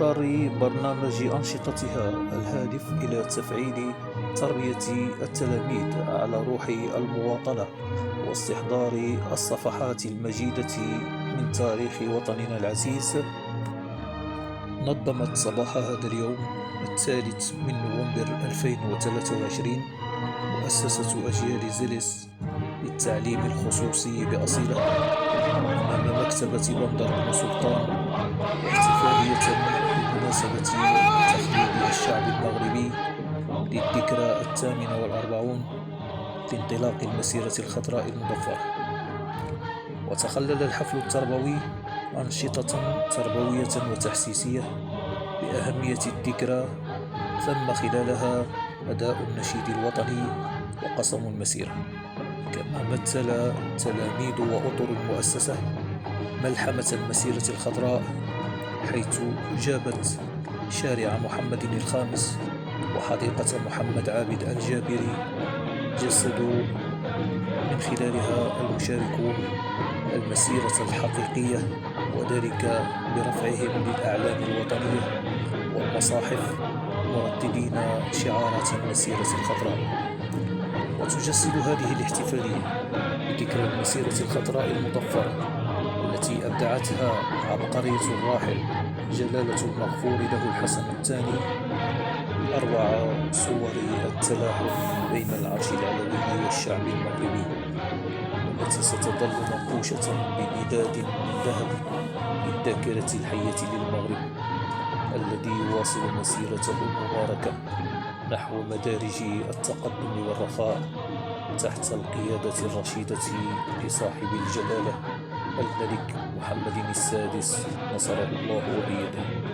إطار برنامج أنشطتها الهادف إلى تفعيل تربية التلاميذ على روح المواطنة واستحضار الصفحات المجيدة من تاريخ وطننا العزيز، نظمت صباح هذا اليوم 3 نوفمبر 2023 مؤسسة أجيال زيلس للتعليم الخصوصي بأصيلة أمام مكتبة بندر بن سلطان احتفالية بمناسبة تخليد الشعب المغربي للذكرى 48 لانطلاق المسيرة الخضراء المضفرة. وتخلل الحفل التربوي أنشطة تربوية وتحسيسية بأهمية الذكرى، ثم خلالها أداء النشيد الوطني وقسم المسيرة. كما مثل تلاميذ وأطر المؤسسة ملحمة المسيرة الخضراء، حيث جابت شارع محمد الخامس وحديقة محمد عابد الجابري، جسدوا من خلالها المشاركون المسيرة الحقيقية، وذلك برفعهم للأعلام الوطنية والمصاحف مرددين شعارات المسيرة الخضراء. وتجسد هذه الاحتفالية بذكرى المسيرة الخضراء المضفرة التي أبدعتها عبقرية الراحل جلالة المغفور له الحسن الثاني أروع صور التلاحم بين العرش العلوي والشعب المغربي، التي ستظل منقوشة بمداد من ذهب للذاكرة الحية للمغرب الذي يواصل مسيرته المباركة نحو مدارج التقدم والرخاء تحت القيادة الرشيدة لصاحب الجلالة الملك محمد السادس نصره الله وبيده.